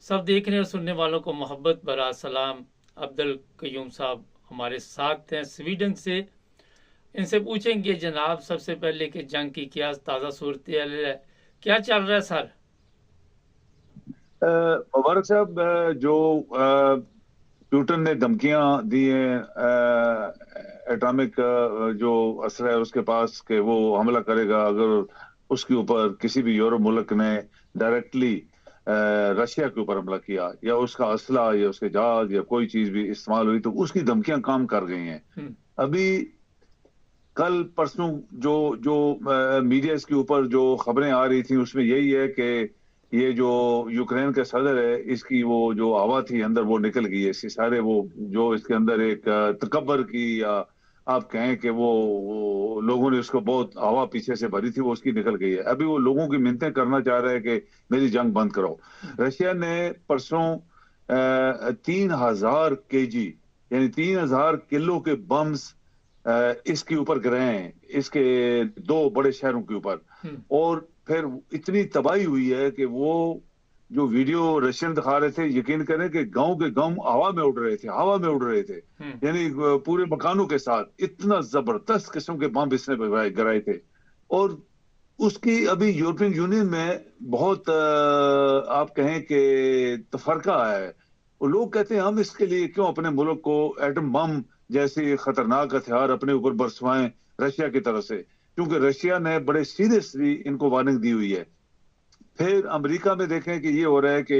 सब देखने और सुनने वालों को मोहब्बत भरा सलाम। अब्दुल कयूम साहब हमारे साथ हैं स्वीडन से। इनसे पूछेंगे जनाब सबसे पहले कि जंग की क्या ताज़ा सूरत है, क्या चल रहा है सर? मुबारक साहब, जो प्यूटन ने धमकियां दी हैं एटॉमिक जो असला है उसके पास कि वो हमला करेगा अगर उसके ऊपर किसी भी यूरोप मुल्क ने डायरेक्टली रशिया के ऊपर हमला किया या उसका असला या उसके जहाज या कोई चीज भी इस्तेमाल हुई तो उसकी धमकियां काम कर गई हैं। हम्म। अभी कल परसों जो जो मीडिया के ऊपर जो खबरें आ रही थी उसमें यही है कि ये जो यूक्रेन का सदर है इसकी वो जो हवा थी अंदर वो निकल गई है। इसके सारे वो जो इसके अंदर एक तकब्बर की या आप कहें कि वो लोगों ने उसको बहुत हवा पीछे से भरी थी वो उसकी निकल गई है। अभी वो लोगों की मिन्नतें करना चाह रहे हैं कि मेरी जंग बंद कराओ। रशिया ने परसों 3,000 kg यानी 3,000 किलो के बम्स इसके ऊपर गिरे हैं, इसके दो बड़े शहरों के ऊपर। और फिर इतनी तबाही हुई है कि वो जो वीडियो रशियन दिखा रहे थे, यकीन करें कि गांव के गांव हवा में उड़ रहे थे, हवा में उड़ रहे थे, यानी पूरे मकानों के साथ इतना जबरदस्त किस्म के बम इसने गिराए थे। और उसकी अभी यूरोपियन यूनियन में बहुत आप कहें कि तफरका है। और लोग कहते हैं हम इसके लिए क्यों अपने मुल्क को एटम बम जैसे खतरनाक हथियार अपने ऊपर बरसवाएं रशिया की तरफ से, क्योंकि रशिया ने बड़े सीरियसली इनको वार्निंग दी हुई है। फिर अमेरिका में देखें कि ये हो रहा है कि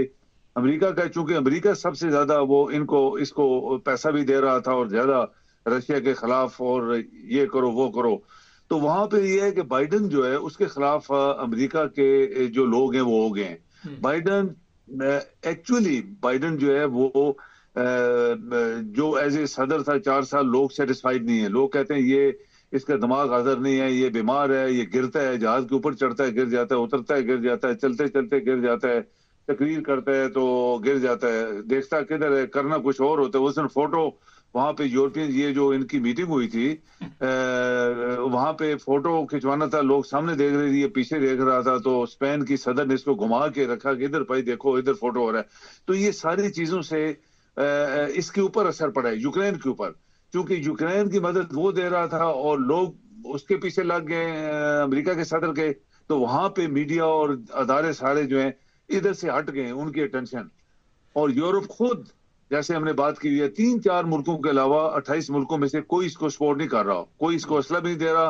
अमेरिका का, चूंकि अमेरिका सबसे ज्यादा वो इनको इसको पैसा भी दे रहा था और ज्यादा रशिया के खिलाफ और ये करो वो करो, तो वहां पे ये है कि बाइडन जो है उसके खिलाफ अमेरिका के जो लोग हैं वो हो गए हैं। बाइडन एक्चुअली बाइडन जो है वो जो एज ए सदर था 4 साल, लोग सेटिस्फाइड नहीं है। लोग कहते हैं ये इसका दिमाग हाजिर नहीं है, ये बीमार है, ये गिरता है, जहाज के ऊपर चढ़ता है गिर जाता है, उतरता है गिर जाता है, चलते चलते गिर जाता है, तकरीर करता है तो गिर जाता है, देखता किधर है करना कुछ और होता है। उस दिन फोटो वहां पे यूरोपियन ये जो इनकी मीटिंग हुई थी वहां पे फोटो खिंचवाना था, लोग सामने देख रहे थे, ये पीछे देख रहा था, तो स्पेन की सदर ने इसको घुमा के रखा कि इधर भाई देखो इधर फोटो हो रहा है। तो ये सारी चीजों से इसके ऊपर असर पड़ा है यूक्रेन के ऊपर, क्योंकि यूक्रेन की मदद वो दे रहा था और लोग उसके पीछे लग गए अमेरिका के सदर के। तो वहां पे मीडिया और अदारे सारे जो हैं इधर से हट गए उनकी अटेंशन। और यूरोप खुद, जैसे हमने बात की है, 3-4 मुल्कों के अलावा 28 मुल्कों में से कोई इसको सपोर्ट नहीं कर रहा, कोई इसको असला भी नहीं दे रहा,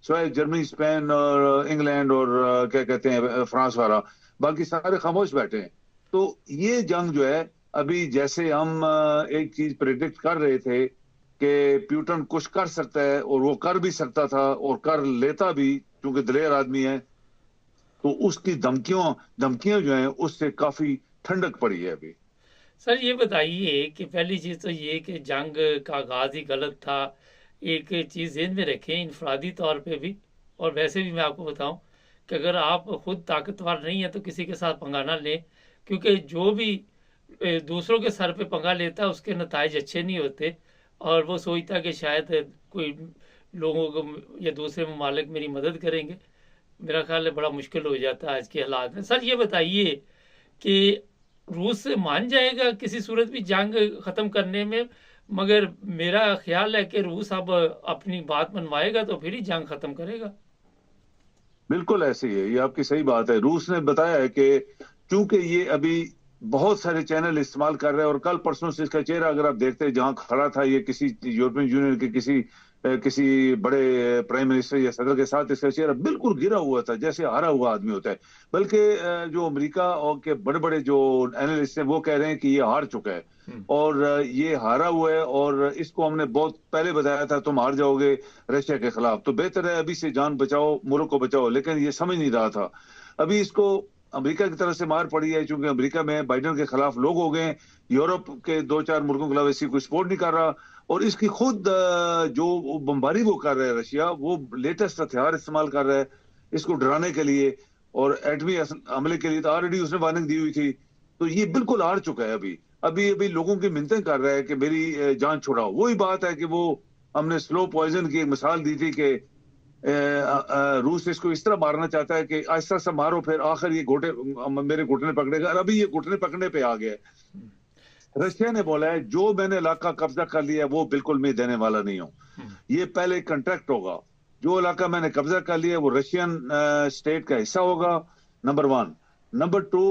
सिवाय जर्मनी, स्पेन और इंग्लैंड और क्या कहते हैं फ्रांस वाला, बाकी सारे खामोश बैठे हैं। तो ये जंग जो है अभी, जैसे हम एक चीज प्रेडिक्ट कर रहे थे कि प्यूटन कुछ कर सकता है और वो कर भी सकता था और कर लेता भी क्योंकि दिलेर आदमी है, तो उसकी धमकियों धमकियां जो हैं उससे काफी ठंडक पड़ी है अभी। सर ये बताइए कि पहली चीज़ तो ये कि जंग का आगाज़ ही गलत था। एक चीज़ ज़हन में रखें इनफरादी तौर पे भी, और वैसे भी मैं आपको बताऊं कि अगर आप खुद ताकतवर नहीं है तो किसी के साथ पंगा ना लें, क्योंकि जो भी दूसरों के सर पे पंगा लेता है उसके नताइज अच्छे नहीं होते। और वो सोचता कि शायद कोई लोगों को या दूसरे ममालिक मेरी मदद करेंगे। मेरा ख्याल है बड़ा मुश्किल हो जाता है आज के हालात में। सर ये बताइए कि रूस मान जाएगा किसी सूरत भी जंग खत्म करने में? मगर मेरा ख्याल है कि रूस अब अपनी बात मनवाएगा तो फिर ही जंग खत्म करेगा। बिल्कुल ऐसे ही है, ये आपकी सही बात है। रूस ने बताया है कि क्योंकि ये अभी बहुत सारे चैनल इस्तेमाल कर रहे हैं और कल परसों से इसका चेहरा अगर आप देखते हैं, जहां खड़ा था ये किसी यूरोपियन यूनियन के किसी बड़े प्राइम मिनिस्टर या सदर के साथ, इसका चेहरा बिल्कुल गिरा हुआ था जैसे हारा हुआ आदमी होता है। बल्कि जो अमेरिका और के बड़े बड़े जो एनालिस्ट हैं वो कह रहे हैं कि ये हार चुका है और ये हारा हुआ है और इसको हमने बहुत पहले बताया था तुम हार जाओगे रशिया के खिलाफ, तो बेहतर है अभी से जान बचाओ, मुल्क को बचाओ। लेकिन ये समझ नहीं रहा था। अभी इसको अमेरिका की तरफ से मार पड़ी है, क्योंकि अमेरिका में बाइडेन के खिलाफ लोग हो गए। यूरोप के 2-4 मुल्कों के अलावा इसी को सपोर्ट नहीं कर रहा। और इसकी खुद जो बमबारी वो कर रहा है रशिया, वो लेटेस्ट हथियार इस्तेमाल कर रहा है इसको डराने के लिए और एटमी हमले के लिए तो ऑलरेडी उसने वार्निंग दी हुई थी। तो ये बिल्कुल हार चुका है। अभी अभी अभी लोगों की मिन्नतें कर रहा है कि मेरी जान छुड़ाओ। वही बात है कि वो हमने स्लो पॉइजन की एक मिसाल दी थी कि روس اس کو اس طرح مارنا چاہتا ہے کہ آہستہ سے مارو پھر آخر یہ میرے گھٹنے پکڑے گا، اور ابھی یہ گھٹنے پکڑنے پہ آ گیا ہے۔ رشیا نے بولا ہے جو میں نے علاقہ قبضہ کر لیا ہے وہ بالکل میں دینے والا نہیں ہوں، یہ پہلے کنٹریکٹ ہوگا، جو علاقہ میں نے قبضہ کر لیا وہ رشین اسٹیٹ کا حصہ ہوگا، نمبر 1۔ نمبر 2،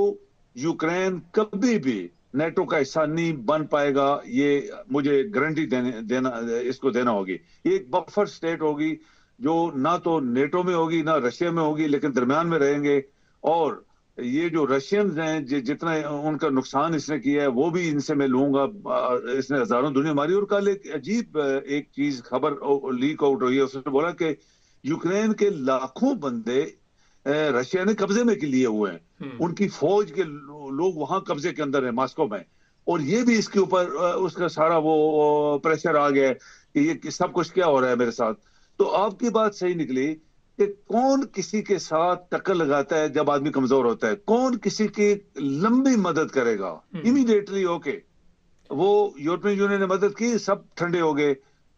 یوکرین کبھی بھی نیٹو کا حصہ نہیں بن پائے گا، یہ مجھے گارنٹی اس کو دینا ہوگی۔ یہ ایک بفر اسٹیٹ ہوگی جو نہ تو نیٹو میں ہوگی نہ رشیا میں ہوگی، لیکن درمیان میں رہیں گے۔ اور یہ جو رشینز ہیں جتنا ان کا نقصان اس نے کیا ہے وہ بھی ان سے میں لوں گا، اس نے ہزاروں دنیا ماری۔ اور کل ایک عجیب ایک چیز خبر لیک آؤٹ ہوئی ہے، اس نے بولا کہ یوکرین کے لاکھوں بندے رشیا نے قبضے میں لیے ہوئے ہیں، ان کی فوج کے لوگ وہاں قبضے کے اندر ہیں ماسکو میں، اور یہ بھی اس کے اوپر اس کا سارا وہ پریشر آ گیا ہے کہ یہ سب کچھ کیا ہو رہا ہے میرے ساتھ۔ تو آپ کی بات صحیح نکلی کہ کون کسی کے ساتھ ٹکر لگاتا ہے جب آدمی کمزور ہوتا ہے، کون کسی کی لمبی مدد کرے گا امیڈیٹلی۔ اوکے، وہ یورپین یونین نے مدد کی، سب ٹھنڈے ہو گئے۔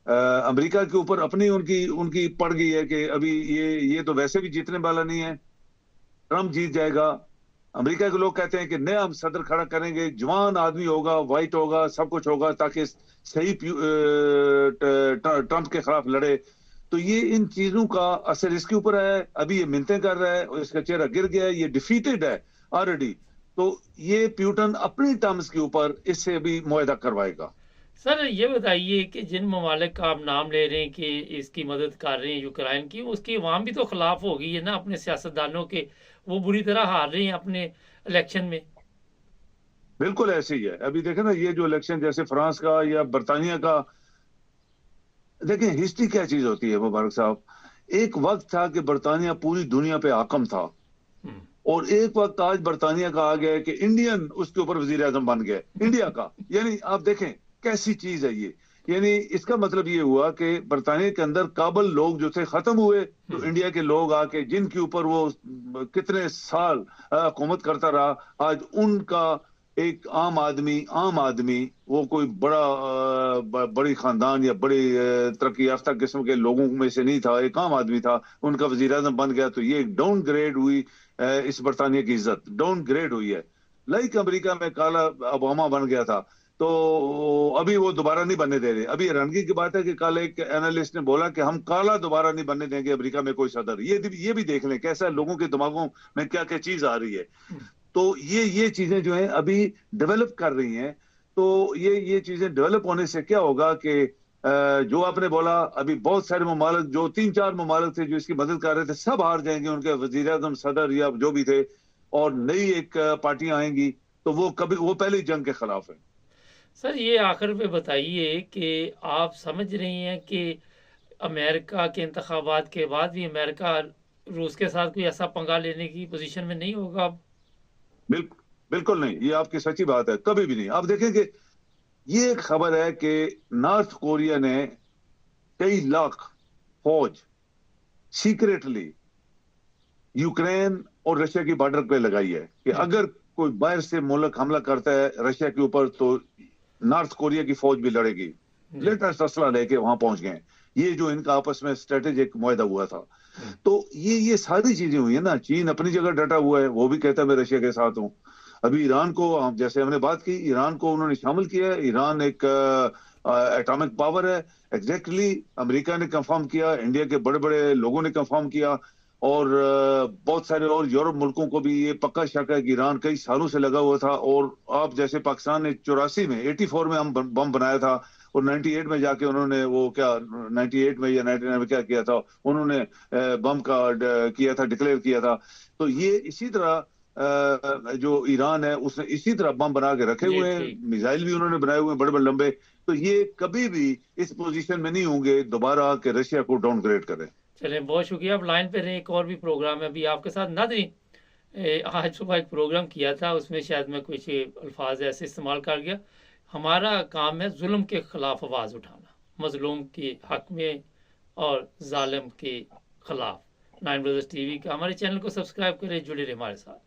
امریکہ کے اوپر اپنی ان کی پڑ گئی ہے کہ ابھی یہ تو ویسے بھی جیتنے والا نہیں ہے، ٹرمپ جیت جائے گا۔ امریکہ کے لوگ کہتے ہیں کہ نیا ہم صدر کھڑا کریں گے، جوان آدمی ہوگا، وائٹ ہوگا، سب کچھ ہوگا تاکہ صحیح ٹرمپ کے خلاف لڑے۔ تو یہ ان چیزوں کا اثر اس کے اوپر ہے، ابھی یہ منتیں کر رہا ہے، اس کا چہرہ گر گیا ہے، یہ ڈیفیٹڈ ہے آلریڈی۔ تو یہ پیوٹن اپنی ٹرمز کے اوپر اس سے بھی معاہدہ کروائے گا۔ سر یہ بتائیے کہ جن ممالک کا آپ نام لے رہے ہیں کہ اس کی مدد کر رہے ہیں یوکرائن کی، اس کی عوام بھی تو خلاف ہو گئی ہے نا اپنے سیاستدانوں کے، وہ بری طرح ہار رہے ہیں اپنے الیکشن میں۔ بالکل ایسے ہی ہے، ابھی دیکھیں نا یہ جو الیکشن جیسے فرانس کا یا برطانیہ کا، دیکھیں ہسٹری کیا چیز ہوتی ہے مبارک صاحب۔ ایک وقت تھا کہ برطانیہ پوری دنیا پہ حاکم تھا، اور ایک وقت آج برطانیہ کا آ گیا ہے کہ انڈین اس کے اوپر وزیر اعظم بن گئے، انڈیا کا۔ یعنی آپ دیکھیں کیسی چیز ہے یہ، یعنی اس کا مطلب یہ ہوا کہ برطانیہ کے اندر قابل لوگ جو تھے ختم ہوئے، تو انڈیا کے لوگ آ کے جن کے اوپر وہ کتنے سال حکومت کرتا رہا، آج ان کا ایک عام آدمی وہ کوئی بڑی خاندان یا بڑی ترقی یافتہ قسم کے لوگوں میں سے نہیں تھا، ایک عام آدمی تھا، ان کا وزیر اعظم بن گیا۔ تو یہ ڈاؤن گریڈ ہوئی اس برطانیہ کی عزت، ڈاؤن گریڈ ہوئی ہے۔ لائک امریکہ میں کالا اوباما بن گیا تھا، تو ابھی وہ دوبارہ نہیں بننے دے رہے۔ ابھی حیرانگی کی بات ہے کہ کل ایک اینالسٹ نے بولا کہ ہم کالا دوبارہ نہیں بننے دیں گے امریکہ میں کوئی صدر۔ یہ بھی دیکھ لیں کیسا لوگوں کے دماغوں میں کیا کیا چیز آ رہی ہے۔ تو یہ چیزیں جو ہیں ابھی ڈیولپ کر رہی ہیں۔ تو یہ چیزیں ڈیولپ ہونے سے کیا ہوگا کہ جو آپ نے بولا ابھی بہت سارے ممالک، جو 3-4 ممالک تھے جو اس کی مدد کر رہے تھے، سب ہار جائیں گے، ان کے وزیر اعظم، صدر یا جو بھی تھے، اور نئی ایک پارٹیاں آئیں گی، تو وہ پہلی جنگ کے خلاف ہے۔ سر یہ آخر پہ بتائیے کہ آپ سمجھ رہے ہیں کہ امریکہ کے انتخابات کے بعد بھی امریکہ روس کے ساتھ کوئی ایسا پنگا لینے کی پوزیشن میں نہیں ہوگا اب؟ بالکل نہیں، یہ آپ کی سچی بات ہے، کبھی بھی نہیں۔ آپ دیکھیں کہ یہ ایک خبر ہے کہ نارتھ کوریا نے کئی لاکھ فوج سیکریٹلی یوکرین اور رشیا کی بارڈر پہ لگائی ہے کہ اگر کوئی باہر سے ملک حملہ کرتا ہے رشیا کے اوپر تو نارتھ کوریا کی فوج بھی لڑے گی۔ لیٹسٹ اسلحہ لے کے وہاں پہنچ گئے، یہ جو ان کا آپس میں اسٹریٹجک معاہدہ ہوا تھا۔ تو یہ ساری چیزیں ہوئی ہیں نا۔ چین اپنی جگہ ڈٹا ہوا ہے، وہ بھی کہتا ہے میں رشیا کے ساتھ ہوں۔ ابھی ایران کو، جیسے ہم نے بات کی، ایران کو انہوں نے شامل کیا ہے۔ ایران ایک ایٹامک پاور ہے، ایگزیکٹلی امریکہ نے کنفرم کیا، انڈیا کے بڑے بڑے لوگوں نے کنفرم کیا، اور بہت سارے اور یورپ ملکوں کو بھی یہ پکا شک ہے کہ ایران کئی سالوں سے لگا ہوا تھا۔ اور آپ جیسے پاکستان نے 84 میں 84 میں ہم بم بنایا تھا، اور 98 میں جا کے انہوں نے وہ کیا 98 میں یا 99 میں کیا کیا تھا، انہوں نے بم کا کیا تھا، ڈکلیئر کیا تھا۔ تو یہ اسی طرح جو ایران ہے اس نے اسی طرح بم بنا کے رکھے ہوئے ہیں، میزائل بھی انہوں نے بنائے ہوئے ہیں بڑے بڑے لمبے۔ تو یہ کبھی بھی اس پوزیشن میں نہیں ہوں گے دوبارہ کہ رشیا کو ڈاؤن گریڈ کریں۔ چلیں بہت شکریہ، آپ لائن پہ رہیں، ایک اور بھی پروگرام ہے ابھی آپ کے ساتھ۔ ناظرین، آج صبح ایک پروگرام کیا تھا، اس میں شاید میں کچھ الفاظ ایسے استعمال کر گیا۔ ہمارا کام ہے ظلم کے خلاف آواز اٹھانا، مظلوم کے حق میں اور ظالم کے خلاف۔ 9 بردرز ٹی وی کا ہمارے چینل کو سبسکرائب کریں، جڑے رہیں ہمارے ساتھ۔